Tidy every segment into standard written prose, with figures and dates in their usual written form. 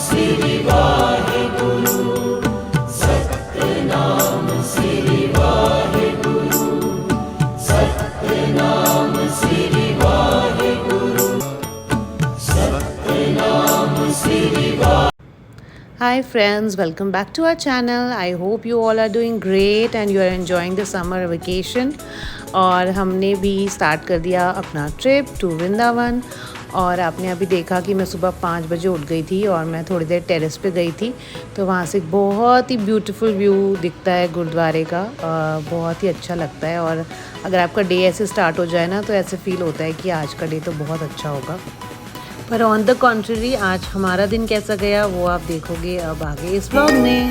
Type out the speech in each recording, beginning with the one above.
Shri Waheguru, Satnam Shri Waheguru, Satnam Shri Waheguru, Satnam Shri Waheguru. Hi friends, welcome back to our channel. I hope you all are doing great and you are enjoying the summer vacation. और हमने भी start कर दिया अपना trip to Vrindavan. और आपने अभी देखा कि मैं सुबह 5 बजे उठ गई थी और मैं थोड़ी देर टेरेस पे गई थी, तो वहाँ से बहुत ही ब्यूटीफुल व्यू दिखता है गुरुद्वारे का। बहुत ही अच्छा लगता है। और अगर आपका डे ऐसे स्टार्ट हो जाए ना, तो ऐसे फील होता है कि आज का डे तो बहुत अच्छा होगा। पर ऑन द कॉन्ट्ररी आज हमारा दिन कैसा गया वो आप देखोगे अब आगे इस व्लॉग में।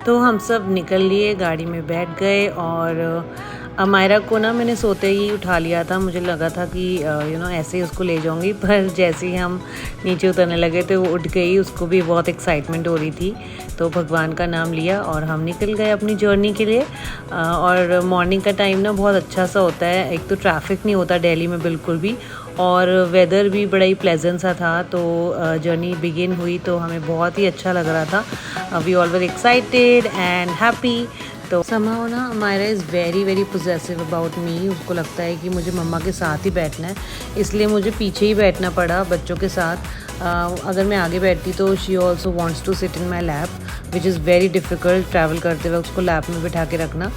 तो हम सब निकल लिए, गाड़ी में बैठ गए और अमायरा को ना मैंने सोते ही उठा लिया था। मुझे लगा था कि ऐसे ही उसको ले जाऊंगी, पर जैसे ही हम नीचे उतरने लगे तो वो उठ गई। उसको भी बहुत एक्साइटमेंट हो रही थी, तो भगवान का नाम लिया और हम निकल गए अपनी जर्नी के लिए। और मॉर्निंग का टाइम ना बहुत अच्छा सा होता है। एक तो ट्रैफिक नहीं होता दिल्ली में बिल्कुल भी, और वेदर भी बड़ा ही प्लेजेंट सा था। तो जर्नी बिगिन हुई तो हमें बहुत ही अच्छा लग रहा था। We all were excited and happy. तो समहाउ ना Amaira is very very possessive about me. उसको लगता है कि मुझे मम्मा के साथ ही बैठना है, इसलिए मुझे पीछे ही बैठना पड़ा बच्चों के साथ। अगर मैं आगे बैठती तो she also wants to sit in my lap, which is very difficult travel करते वक्त उसको लैप में बिठा के रखना।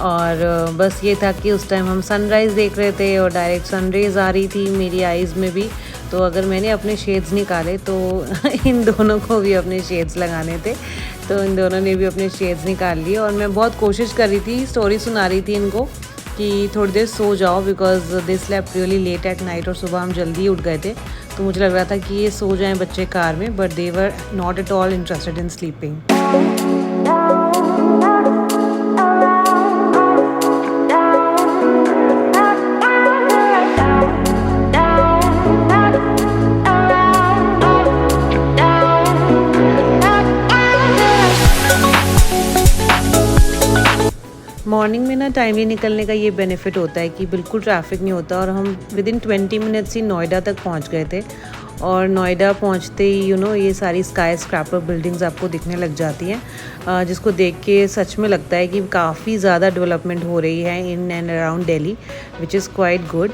और बस ये था कि उस टाइम हम सनराइज़ देख रहे थे और डायरेक्ट सनरेज़ आ रही थी मेरी आइज़ में भी। तो अगर मैंने अपने शेड्स निकाले तो इन दोनों को भी अपने शेड्स लगाने थे, तो इन दोनों ने भी अपने शेड्स निकाल लिए। और मैं बहुत कोशिश कर रही थी, स्टोरी सुना रही थी इनको कि थोड़ी देर सो जाओ, because they slept really late at night. और सुबह हम जल्दी उठ गए थे, तो मुझे लग रहा था कि ये सो जाएं बच्चे कार में, but they were not at all interested in sleeping. Morning में ना टाइमली निकलने का ये बेनिफिट होता है कि बिल्कुल ट्रैफिक नहीं होता। और हम विदिन 20 मिनट्स ही नोएडा तक पहुंच गए थे। और नोएडा पहुंचते ही ये सारी स्काई स्क्रैपर बिल्डिंग्स आपको दिखने लग जाती हैं, जिसको देख के सच में लगता है कि काफ़ी ज़्यादा डेवलपमेंट हो रही है in and around Delhi, which is quite good.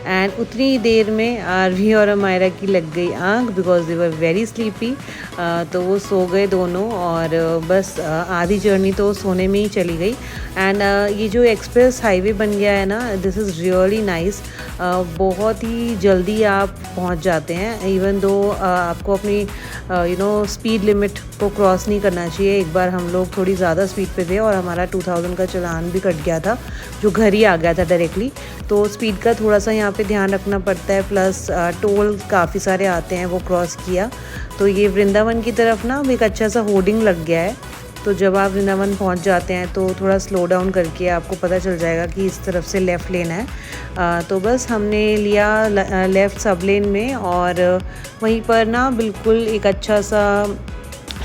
And उतनी देर में आरवी और अमायरा की लग गई आँख, because they were very sleepy. तो वो सो गए दोनों, और बस आधी जर्नी तो सोने में ही चली गई। एंड ये जो एक्सप्रेस हाईवे बन गया है ना, दिस इज़ रियली नाइस। बहुत ही जल्दी आप पहुंच जाते हैं, इवन दो आपको अपनी स्पीड लिमिट को क्रॉस नहीं करना चाहिए। एक बार हम लोग थोड़ी ज़्यादा स्पीड पे थे और हमारा 2000 का चालान भी कट गया था, जो घर ही आ गया था डायरेक्टली। तो स्पीड का थोड़ा सा यहाँ पे ध्यान रखना पड़ता है, प्लस टोल काफ़ी सारे आते हैं, वो क्रॉस किया। तो ये वृंदावन की तरफ ना एक अच्छा सा होर्डिंग लग गया है, तो जब आप वृंदावन पहुंच जाते हैं तो थोड़ा स्लो डाउन करके आपको पता चल जाएगा कि इस तरफ से लेफ़्ट लेना है। तो बस हमने लिया लेफ़्ट सब लेन में, और वहीं पर ना बिल्कुल एक अच्छा सा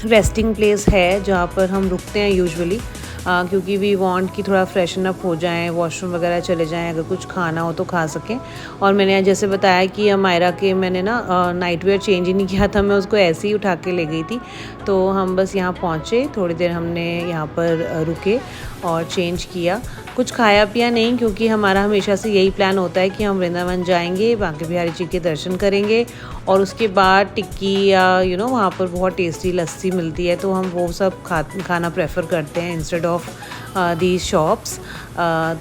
रेस्टिंग प्लेस है जहाँ पर हम रुकते हैं यूजुअली, क्योंकि वी वांट कि थोड़ा फ्रेशन अप हो जाएं, वॉशरूम वगैरह चले जाएं, अगर कुछ खाना हो तो खा सकें। और मैंने जैसे बताया कि अमायरा के मैंने ना नाइट वेयर चेंज ही नहीं किया था, मैं उसको ऐसे ही उठा के ले गई थी। तो हम बस यहाँ पहुँचे, थोड़ी देर हमने यहाँ पर रुके और चेंज किया। कुछ खाया पिया नहीं, क्योंकि हमारा हमेशा से यही प्लान होता है कि हम वृंदावन जाएंगे, बांके बिहारी जी के दर्शन करेंगे, और उसके बाद टिक्की या वहाँ पर बहुत टेस्टी लस्सी मिलती है, तो हम वो सब खाना प्रेफर करते हैं इंस्टेड ऑफ दीज शॉप्स।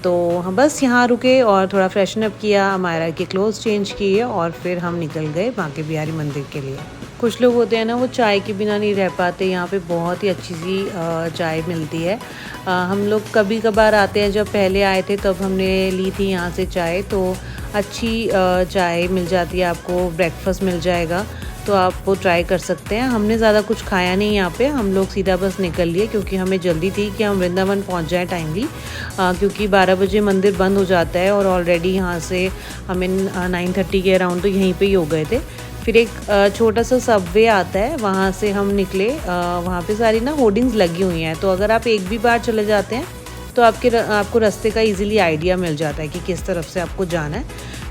तो हम बस यहाँ रुके और थोड़ा फ्रेशन अप किया, अमायरा के क्लोथ्स चेंज किए, और फिर हम निकल गए बांके बिहारी मंदिर के लिए। कुछ लोग होते हैं ना, वो चाय के बिना नहीं रह पाते। यहाँ पे बहुत ही अच्छी सी चाय मिलती है। हम लोग कभी कभार आते हैं, जब पहले आए थे तब हमने ली थी यहाँ से चाय, तो अच्छी चाय मिल जाती है आपको, ब्रेकफास्ट मिल जाएगा, तो आप वो ट्राई कर सकते हैं। हमने ज़्यादा कुछ खाया नहीं यहाँ पे, हम लोग सीधा बस निकल लिए, क्योंकि हमें जल्दी थी कि हम वृंदावन पहुँच जाएँ टाइमली, क्योंकि 12 बजे मंदिर बंद हो जाता है, और ऑलरेडी यहाँ से हमें 9:30 के अराउंड तो यहीं पे ही हो गए थे। फिर एक छोटा सा सबवे आता है, वहाँ से हम निकले। वहाँ पे सारी ना होर्डिंग्स लगी हुई हैं, तो अगर आप एक भी बार चले जाते हैं तो आपको रास्ते का इजीली आइडिया मिल जाता है कि किस तरफ से आपको जाना है।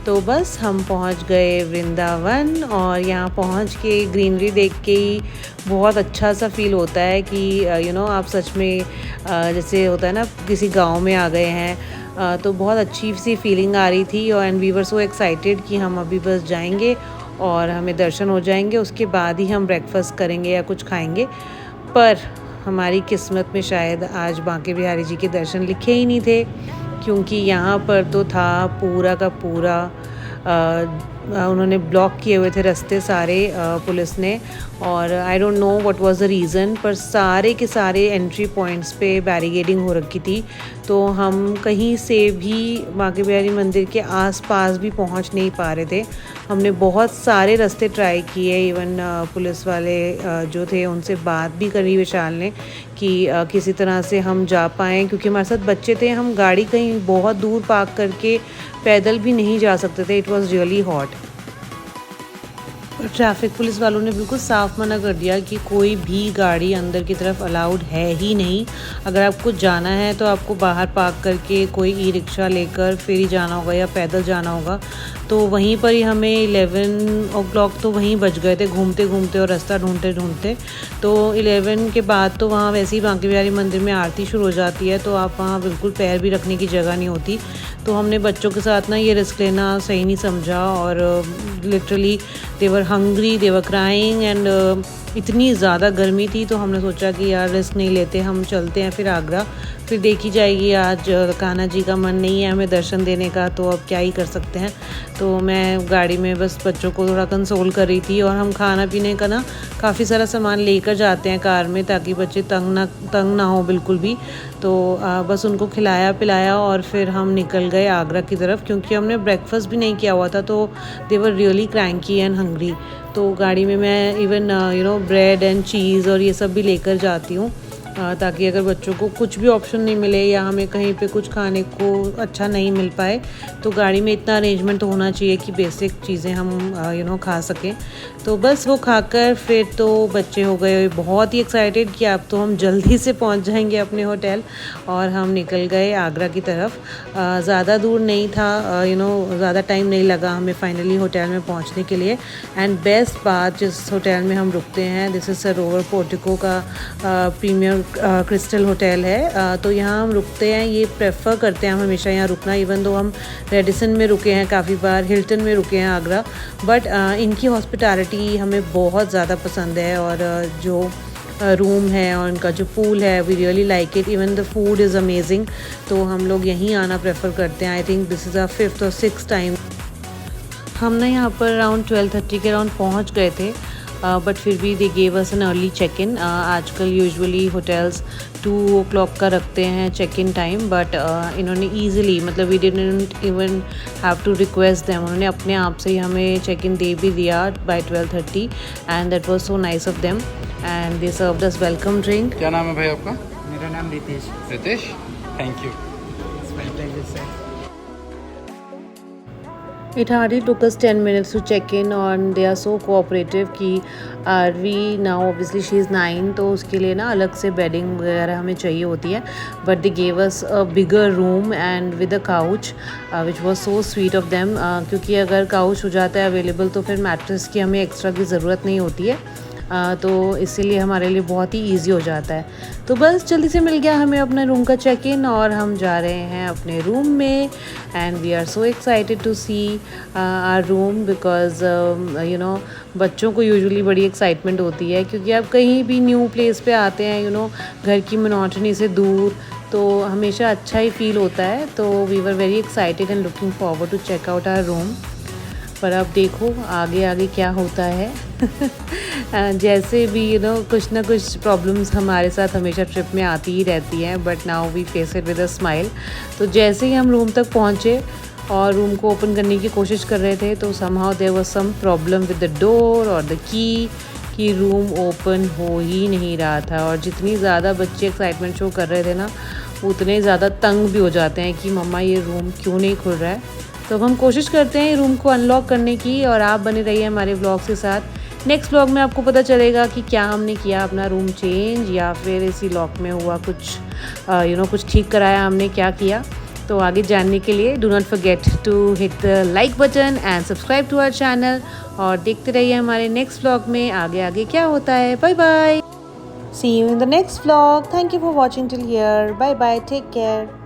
तो बस हम पहुंच गए वृंदावन, और यहाँ पहुंच के ग्रीनरी देख के ही बहुत अच्छा सा फील होता है कि आप सच में जैसे होता है ना किसी गांव में आ गए हैं। तो बहुत अच्छी सी फीलिंग आ रही थी, और and we were so excited कि हम अभी बस जाएंगे और हमें दर्शन हो जाएंगे, उसके बाद ही हम ब्रेकफास्ट करेंगे या कुछ खाएंगे। पर हमारी किस्मत में शायद आज बांके बिहारी जी के दर्शन लिखे ही नहीं थे, क्योंकि यहाँ पर तो था पूरा का पूरा उन्होंने ब्लॉक किए हुए थे रास्ते सारे पुलिस ने, और I don't know what was the reason, पर सारे के सारे एंट्री पॉइंट्स पे बैरिकेडिंग हो रखी थी। तो हम कहीं से भी बांके बिहारी मंदिर के आसपास भी पहुंच नहीं पा रहे थे। हमने बहुत सारे रास्ते ट्राई किए, इवन पुलिस वाले जो थे उनसे बात भी करी विशाल ने कि किसी तरह से हम जा पाएँ, क्योंकि हमारे साथ बच्चे थे, हम गाड़ी कहीं बहुत दूर पार्क करके पैदल भी नहीं जा सकते थे। It was really hot. Traffic police वालों ने बिल्कुल साफ मना कर दिया कि कोई भी गाड़ी अंदर की तरफ अलाउड है ही नहीं। अगर आपको जाना है तो आपको बाहर पार्क करके कोई ई रिक्शा लेकर फिर ही जाना होगा या पैदल जाना होगा। तो वहीं पर ही हमें 11 o'clock तो वहीं बज गए थे घूमते घूमते और रास्ता ढूंढते ढूंढते। तो 11 के बाद तो वहाँ वैसे ही बांके बिहारी मंदिर में आरती शुरू हो जाती है, तो आप वहाँ बिल्कुल पैर भी रखने की जगह नहीं होती। तो हमने बच्चों के साथ ना ये रिस्क लेना सही नहीं समझा, और literally they were hungry, they were crying, and इतनी ज़्यादा गर्मी थी। तो हमने सोचा कि यार रिस्क नहीं लेते, हम चलते हैं फिर आगरा, फिर देखी जाएगी। आज कान्हा जी का मन नहीं है हमें दर्शन देने का, तो अब क्या ही कर सकते हैं। तो मैं गाड़ी में बस बच्चों को थोड़ा कंसोल कर रही थी, और हम खाना पीने का ना काफ़ी सारा सामान लेकर जाते हैं कार में, ताकि बच्चे तंग ना हो बिल्कुल भी। तो बस उनको खिलाया पिलाया और फिर हम निकल गए आगरा की तरफ, क्योंकि हमने ब्रेकफास्ट भी नहीं किया हुआ था। तो they were really cranky and hungry. तो गाड़ी में मैं इवन ब्रेड एंड चीज़ और ये सब भी लेकर जाती हूँ, ताकि अगर बच्चों को कुछ भी ऑप्शन नहीं मिले या हमें कहीं पे कुछ खाने को अच्छा नहीं मिल पाए, तो गाड़ी में इतना अरेंजमेंट तो होना चाहिए कि बेसिक चीज़ें हम खा सकें। तो बस वो खाकर फिर तो बच्चे हो गए बहुत ही एक्साइटेड कि अब तो हम जल्दी से पहुंच जाएंगे अपने होटल, और हम निकल गए आगरा की तरफ। ज़्यादा दूर नहीं था, ज़्यादा टाइम नहीं लगा हमें फाइनली होटल में पहुंचने के लिए। एंड बेस्ट बात, जिस होटल में हम रुकते हैं, दिस इज़ सरोवर पोर्टिको का प्रीमियर क्रिस्टल होटल है। तो यहाँ हम रुकते हैं, ये प्रेफर करते हैं हम हमेशा यहाँ रुकना। इवन दो हम रेडिसन में रुके हैं काफ़ी बार, हिल्टन में रुके हैं आगरा, बट इनकी हॉस्पिटैलिटी हमें बहुत ज़्यादा पसंद है। और जो रूम है और उनका जो पूल है, we really like it. Even the food is amazing. तो हम लोग यहीं आना प्रेफर करते हैं। I think this is our 5th और 6th टाइम। हम ना यहाँ पर अराउंड 12:30 के अराउंड पहुँच गए थे, बट फिर भी they gave us an early check in. आजकल यूजुअली होटल्स 2 o'clock का रखते हैं चेक इन टाइम, बट इन्होंने ईजिली, मतलब we didn't even have to request them, उन्होंने अपने आप से ही हमें चेक इन दे भी दिया by 12:30, and that was so nice of them. And they served us welcome drink. क्या नाम है भाई आपका? मेरा नाम Ritesh. Ritesh, thank you. It hardly took us 10 minutes to check in, and they are so cooperative कि RV now obviously she is 9, तो उसके लिए ना अलग से बेडिंग वगैरह हमें चाहिए होती है, but they gave us a bigger room and with a couch which was so sweet of them, क्योंकि अगर काउच हो जाता है अवेलेबल तो फिर मैट्रेस की हमें एक्स्ट्रा की ज़रूरत नहीं होती है। तो इसीलिए हमारे लिए बहुत ही इजी हो जाता है। तो बस जल्दी से मिल गया हमें अपना रूम का चेक इन, और हम जा रहे हैं अपने रूम में। And we are so excited to see our room, because बच्चों को यूजुअली बड़ी एक्साइटमेंट होती है, क्योंकि आप कहीं भी न्यू प्लेस पे आते हैं घर की मोनोटनी से दूर, तो हमेशा अच्छा ही फील होता है। तो we were very excited and looking forward to check out our room. पर अब देखो आगे आगे क्या होता है। जैसे भी कुछ ना कुछ प्रॉब्लम्स हमारे साथ हमेशा ट्रिप में आती ही रहती हैं, but now we face it with a smile. तो जैसे ही हम रूम तक पहुँचे और रूम को ओपन करने की कोशिश कर रहे थे, तो somehow there was some problem with the door और द की रूम ओपन हो ही नहीं रहा था। और जितनी ज़्यादा बच्चे एक्साइटमेंट शो कर रहे थे ना, उतने ज़्यादा तंग भी हो जाते हैं कि मम्मा ये रूम क्यों नहीं खुल रहा है। तो अब हम कोशिश करते हैं रूम को अनलॉक करने की, और आप बने रहिए हमारे व्लॉग्स के साथ। नेक्स्ट व्लॉग में आपको पता चलेगा कि क्या हमने किया, अपना रूम चेंज या फिर इसी लॉक में हुआ कुछ कुछ ठीक कराया हमने, क्या किया। तो आगे जानने के लिए do not forget to hit the like button and subscribe to our channel और देखते रहिए हमारे नेक्स्ट व्लॉग में आगे आगे क्या होता है। Bye bye, see you in the next vlog. Thank you for watching till here. Bye bye, take care.